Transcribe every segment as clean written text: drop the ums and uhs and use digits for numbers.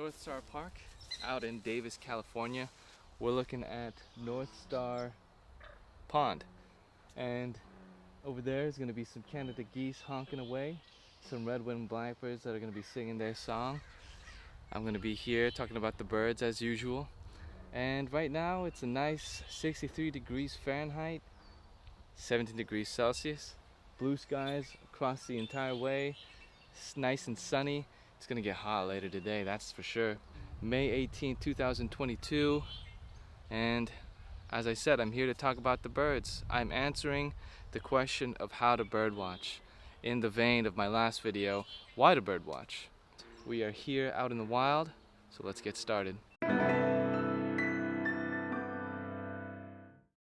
Northstar Park out in Davis, California. We're looking at Northstar Pond, and over there is going to be some Canada geese honking away, some red-winged blackbirds that are going to be singing their song. I'm going to be here talking about the birds as usual, and right now it's a nice 63 degrees Fahrenheit, 17 degrees Celsius, blue skies across the entire way. It's nice and sunny. It's gonna get hot later today, that's for sure. May 18, 2022, and as I said, I'm here to talk about the birds. I'm answering the question of how to birdwatch in the vein of my last video, why to birdwatch. We are here out in the wild, so let's get started.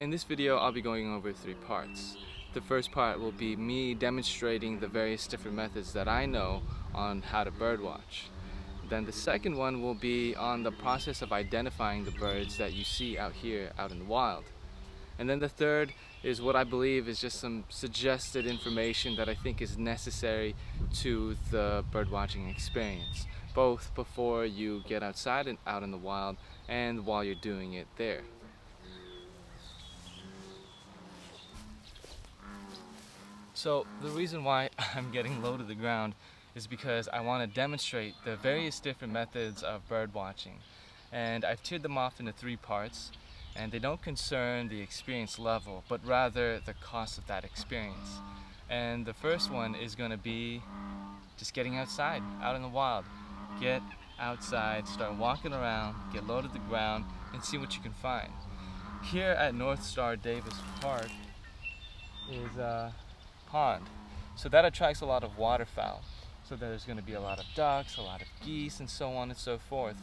In this video, I'll be going over 3 parts. The first part will be me demonstrating the various different methods that I know on how to birdwatch. Then the second one will be on the process of identifying the birds that you see out here, out in the wild. And then the third is what I believe is just some suggested information that I think is necessary to the birdwatching experience, both before you get outside and out in the wild and while you're doing it there. So the reason why I'm getting low to the ground is because I want to demonstrate the various different methods of bird watching. And I've tiered them off into 3 parts, and they don't concern the experience level, but rather the cost of that experience. And the first one is going to be just getting outside, out in the wild. Get outside, start walking around, get low to the ground, and see what you can find. Here at Northstar Davis Park is a pond, so that attracts a lot of waterfowl. So there's going to be a lot of ducks, a lot of geese, and so on and so forth.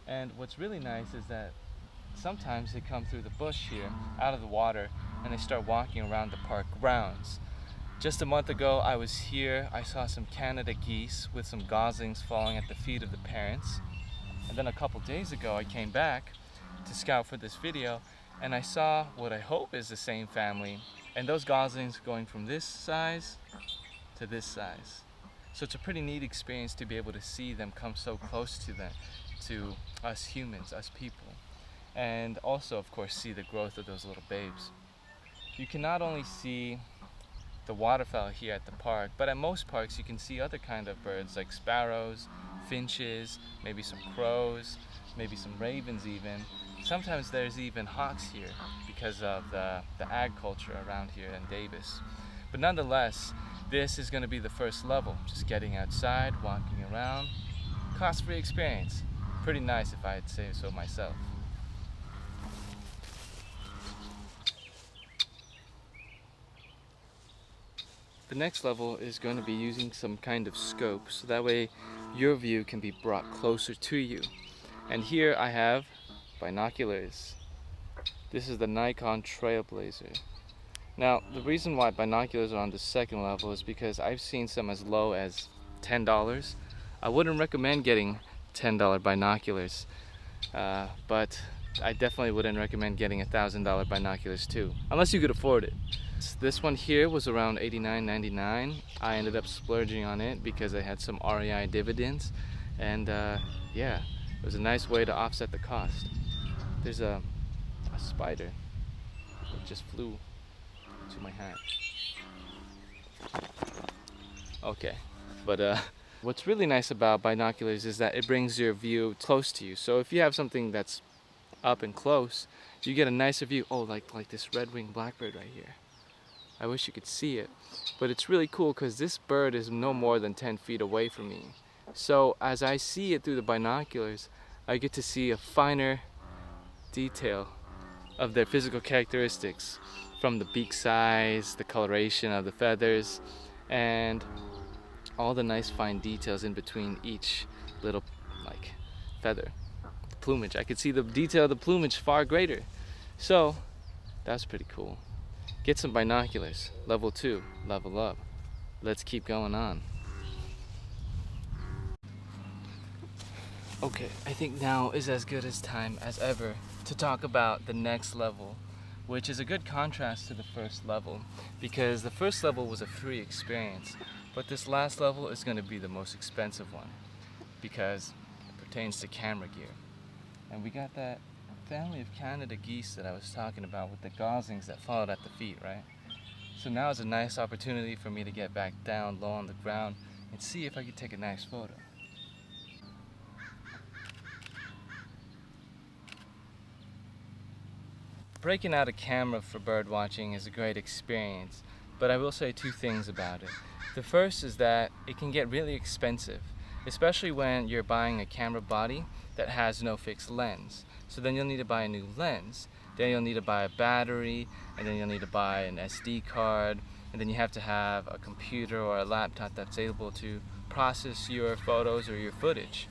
And what's really nice is that sometimes they come through the bush here, out of the water, and they start walking around the park grounds. Just a month ago I was here, I saw some Canada geese with some goslings falling at the feet of the parents. And then a couple days ago I came back to scout for this video, and I saw what I hope is the same family, and those goslings going from this size to this size. So it's a pretty neat experience to be able to see them come so close to us humans, us people. And also, of course, see the growth of those little babes. You can not only see the waterfowl here at the park, but at most parks you can see other kind of birds like sparrows, finches, maybe some crows, maybe some ravens even. Sometimes there's even hawks here because of the ag culture around here in Davis. But nonetheless, this is going to be the first level, just getting outside, walking around. Cost-free experience. Pretty nice if I'd say so myself. The next level is going to be using some kind of scope, so that way your view can be brought closer to you. And here I have binoculars. This is the Nikon Trailblazer. Now, the reason why binoculars are on the second level is because I've seen some as low as $10. I wouldn't recommend getting $10 binoculars, but I definitely wouldn't recommend getting $1,000 binoculars too, unless you could afford it. This one here was around $89.99. I ended up splurging on it because I had some REI dividends, and yeah, it was a nice way to offset the cost. There's a spider that just flew to my hat. Okay, but what's really nice about binoculars is that it brings your view close to you. So if you have something that's up and close, you get a nicer view. Oh, like this red-winged blackbird right here. I wish you could see it, but it's really cool because this bird is no more than 10 feet away from me. So as I see it through the binoculars, I get to see a finer detail of their physical characteristics, from the beak size, the coloration of the feathers, and all the nice fine details in between each little feather. The plumage, I could see the detail of the plumage far greater. So that's pretty cool. Get some binoculars. Level 2, level up. Let's keep going on. Okay, I think now is as good as time as ever to talk about the next level, which is a good contrast to the first level, because the first level was a free experience, but this last level is going to be the most expensive one, because pertains to camera gear. And we got that family of Canada geese that I was talking about with the goslings that followed at the feet, right? So now is a nice opportunity for me to get back down low on the ground and see if I could take a nice photo. Breaking out a camera for bird watching is a great experience, but I will say two things about it. The first is that it can get really expensive, especially when you're buying a camera body that has no fixed lens. So then you'll need to buy a new lens, then you'll need to buy a battery, and then you'll need to buy an SD card, and then you have to have a computer or a laptop that's able to process your photos or your footage.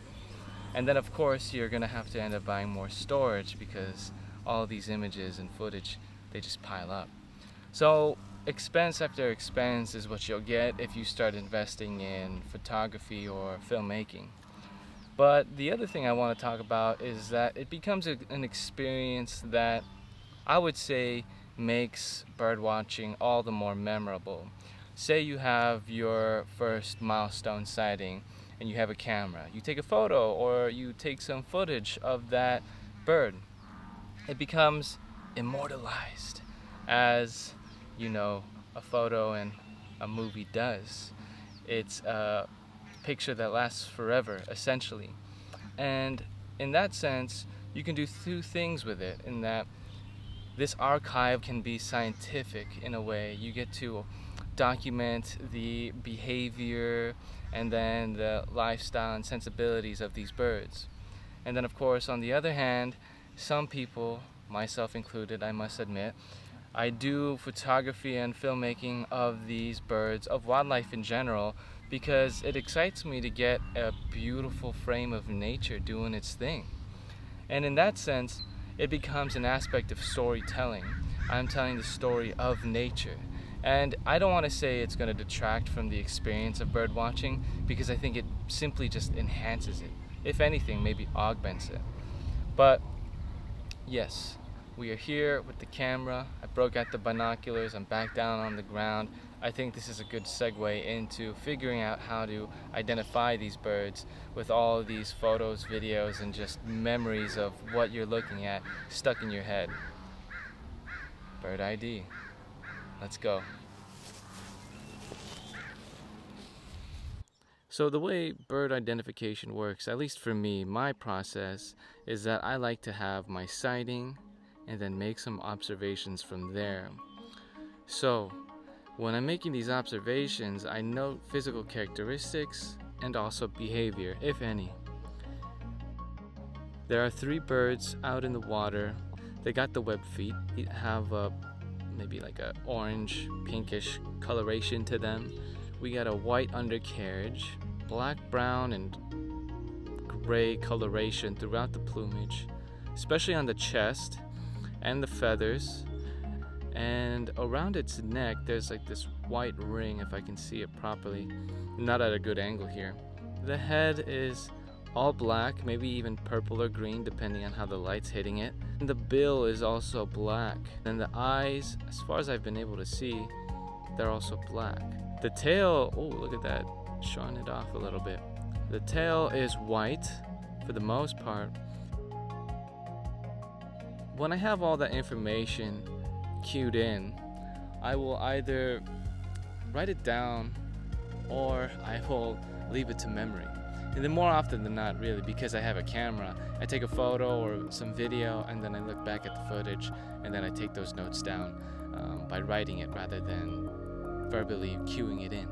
And then of course you're gonna have to end up buying more storage because all these images and footage, they just pile up. So expense after expense is what you'll get if you start investing in photography or filmmaking. But the other thing I want to talk about is that it becomes an experience that I would say makes bird watching all the more memorable. Say you have your first milestone sighting and you have a camera. You take a photo or you take some footage of that bird. It becomes immortalized, as you know a photo in a movie does. It's a picture that lasts forever, essentially. And in that sense, you can do two things with it, in that this archive can be scientific in a way. You get to document the behavior and then the lifestyle and sensibilities of these birds. And then of course, on the other hand, some people, myself included, I must admit, I do photography and filmmaking of these birds, of wildlife in general, because it excites me to get a beautiful frame of nature doing its thing. And in that sense, it becomes an aspect of storytelling. I'm telling the story of nature. And I don't want to say it's going to detract from the experience of bird watching, because I think it simply just enhances it. If anything, maybe augments it. But yes, we are here with the camera. I broke out the binoculars. I'm back down on the ground. I think this is a good segue into figuring out how to identify these birds with all of these photos, videos, and just memories of what you're looking at stuck in your head. Bird ID. Let's go. So the way bird identification works, at least for me, my process is that I like to have my sighting and then make some observations from there. So when I'm making these observations, I note physical characteristics and also behavior, if any. There are 3 birds out in the water. They got the webbed feet. They have maybe like a orange, pinkish coloration to them. We got a white undercarriage, black, brown, and gray coloration throughout the plumage, especially on the chest and the feathers. And around its neck, there's like this white ring, if I can see it properly. Not at a good angle here. The head is all black, maybe even purple or green, depending on how the light's hitting it. And the bill is also black. And the eyes, as far as I've been able to see, they're also black. The tail, oh, look at that, showing it off a little bit. The tail is white for the most part. When I have all that information cued in, I will either write it down or I will leave it to memory. And then more often than not, really, because I have a camera, I take a photo or some video and then I look back at the footage and then I take those notes down by writing it rather than verbally cueing it in.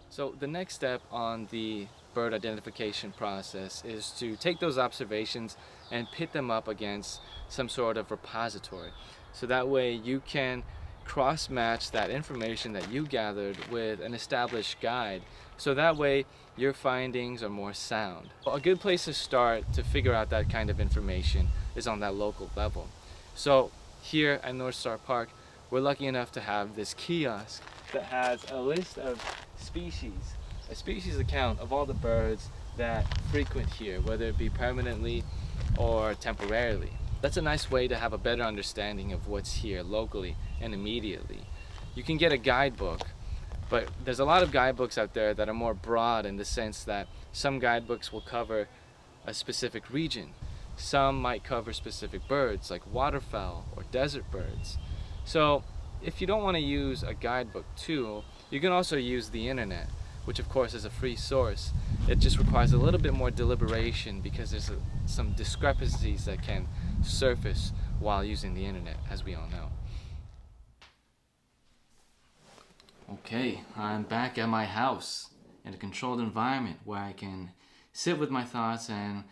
So the next step on the bird identification process is to take those observations and pit them up against some sort of repository. So that way you can cross-match that information that you gathered with an established guide. So that way your findings are more sound. A good place to start to figure out that kind of information is on that local level. So here at Northstar Park, we're lucky enough to have this kiosk that has a list of species, a species account of all the birds that frequent here, whether it be permanently or temporarily. That's a nice way to have a better understanding of what's here locally and immediately. You can get a guidebook, but there's a lot of guidebooks out there that are more broad in the sense that some guidebooks will cover a specific region. Some might cover specific birds like waterfowl or desert birds. So if you don't want to use a guidebook tool, you can also use the internet, which of course is a free source. It just requires a little bit more deliberation because there's some discrepancies that can surface while using the internet, as we all know. Okay, I'm back at my house in a controlled environment where I can sit with my thoughts and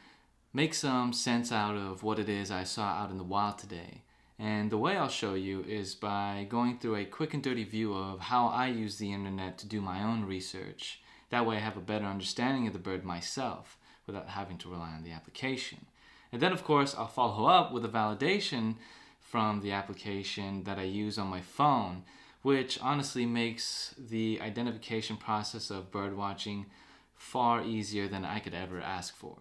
make some sense out of what it is I saw out in the wild today. And the way I'll show you is by going through a quick and dirty view of how I use the internet to do my own research. That way I have a better understanding of the bird myself without having to rely on the application. And then of course I'll follow up with a validation from the application that I use on my phone, which honestly makes the identification process of birdwatching far easier than I could ever ask for.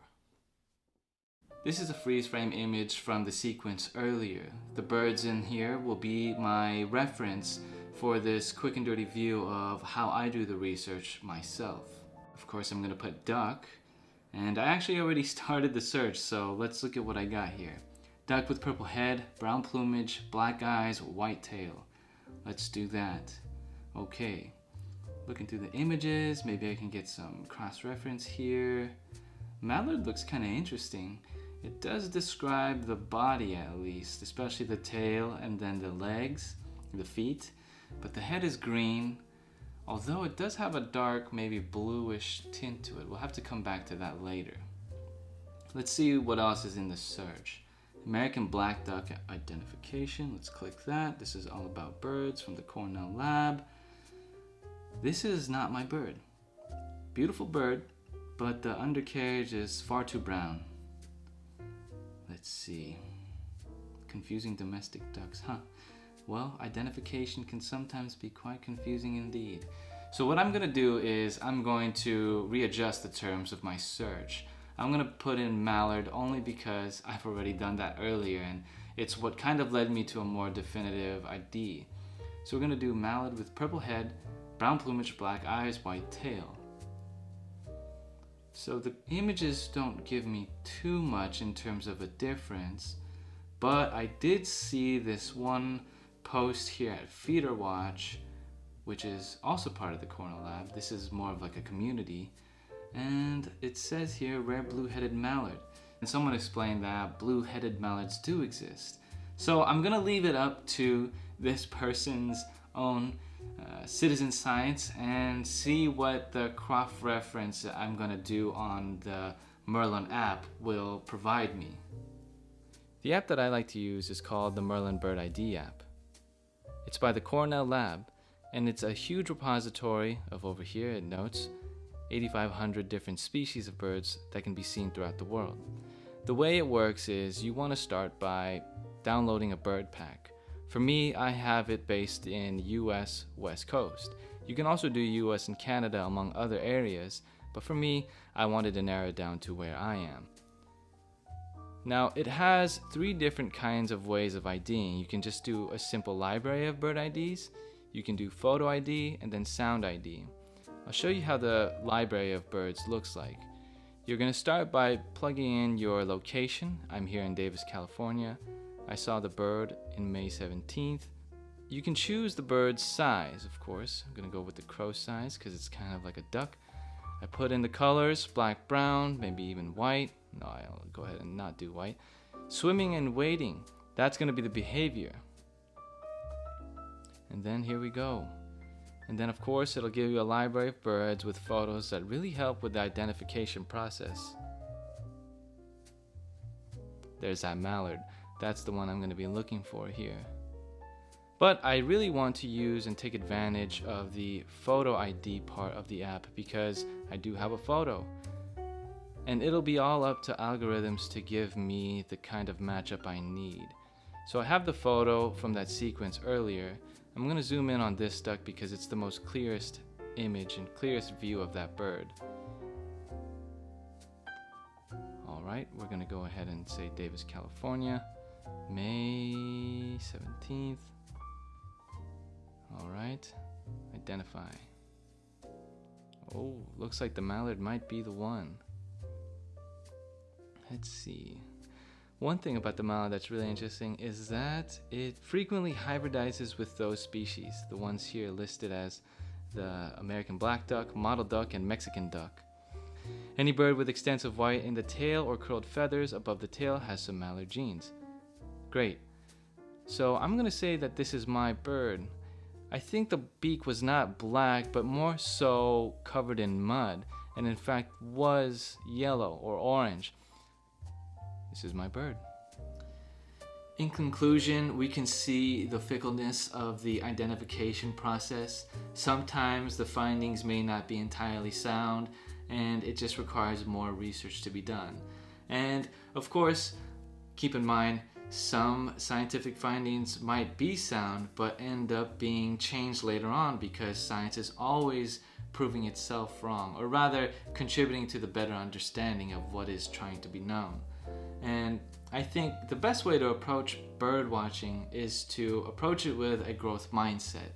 This is a freeze frame image from the sequence earlier. The birds in here will be my reference for this quick and dirty view of how I do the research myself. Of course, I'm going to put duck, and I actually already started the search, so let's look at what I got here. Duck with purple head, brown plumage, black eyes, white tail. Let's do that. Okay, looking through the images, maybe I can get some cross-reference here. Mallard looks kind of interesting. It does describe the body at least, especially the tail and then the legs, the feet, but the head is green, although it does have a dark, maybe bluish tint to it. We'll have to come back to that later. Let's see what else is in the search. American black duck identification, let's click that. This is all about birds from the Cornell lab. This is not my bird. Beautiful bird, but the undercarriage is far too brown. Let's see. Confusing domestic ducks, huh? Well, identification can sometimes be quite confusing indeed. So what I'm gonna do is I'm going to readjust the terms of my search. I'm gonna put in mallard only because I've already done that earlier and it's what kind of led me to a more definitive ID. So we're gonna do mallard with purple head, brown plumage, black eyes, white tail. So the images don't give me too much in terms of a difference, but I did see this one post here at Birdwatch, which is also part of the Cornell lab. This is more of like a community, and it says here rare blue-headed mallard. And someone explained that blue-headed mallards do exist. So I'm gonna leave it up to this person's own citizen science and see what the cross-reference I'm gonna do on the Merlin app will provide me. The app that I like to use is called the Merlin Bird ID app. It's by the Cornell lab, and it's a huge repository of, over here it notes, 8,500 different species of birds that can be seen throughout the world. The way it works is you want to start by downloading a bird pack. For me, I have it based in US West Coast. You can also do US and Canada among other areas, but for me, I wanted to narrow it down to where I am. Now, it has 3 different kinds of ways of IDing. You can just do a simple library of bird IDs, you can do photo ID, and then sound ID. I'll show you how the library of birds looks like. You're going to start by plugging in your location. I'm here in Davis, California. I saw the bird in May 17th. You can choose the bird's size, of course. I'm going to go with the crow size because it's kind of like a duck. I put in the colors, black, brown, maybe even white. No, I'll go ahead and not do white. Swimming and wading, that's going to be the behavior. And then here we go. And then of course it'll give you a library of birds with photos that really help with the identification process. There's that mallard. That's the one I'm going to be looking for here. But I really want to use and take advantage of the photo ID part of the app because I do have a photo. And it'll be all up to algorithms to give me the kind of matchup I need. So I have the photo from that sequence earlier. I'm going to zoom in on this duck because it's the most clearest image and clearest view of that bird. Alright, we're going to go ahead and say Davis, California. May 17th. All right, identify. Oh, looks like the mallard might be the one. Let's see. One thing about the mallard that's really interesting is that it frequently hybridizes with those species, the ones here listed as the American black duck, mottled duck, and Mexican duck. Any bird with extensive white in the tail or curled feathers above the tail has some mallard genes. Great. So I'm going to say that this is my bird. I think the beak was not black, but more so covered in mud, and in fact was yellow or orange. This is my bird. In conclusion, we can see the fickleness of the identification process. Sometimes the findings may not be entirely sound, and it just requires more research to be done. And of course, keep in mind, some scientific findings might be sound, but end up being changed later on because science is always proving itself wrong, or rather contributing to the better understanding of what is trying to be known. And I think the best way to approach bird watching is to approach it with a growth mindset.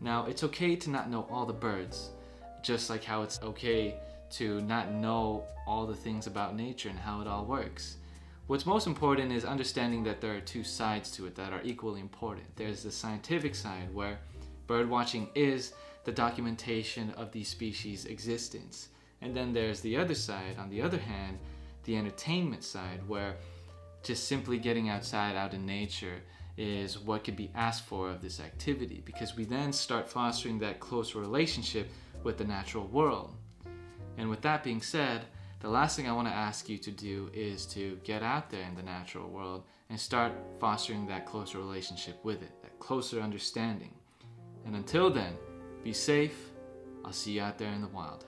Now, it's okay to not know all the birds, just like how it's okay to not know all the things about nature and how it all works. What's most important is understanding that there are two sides to it that are equally important. There's the scientific side, where bird watching is the documentation of these species' existence. And then there's the other side, on the other hand, the entertainment side, where just simply getting outside out in nature is what could be asked for of this activity, because we then start fostering that closer relationship with the natural world. And with that being said, the last thing I want to ask you to do is to get out there in the natural world and start fostering that closer relationship with it, that closer understanding. And until then, be safe. I'll see you out there in the wild.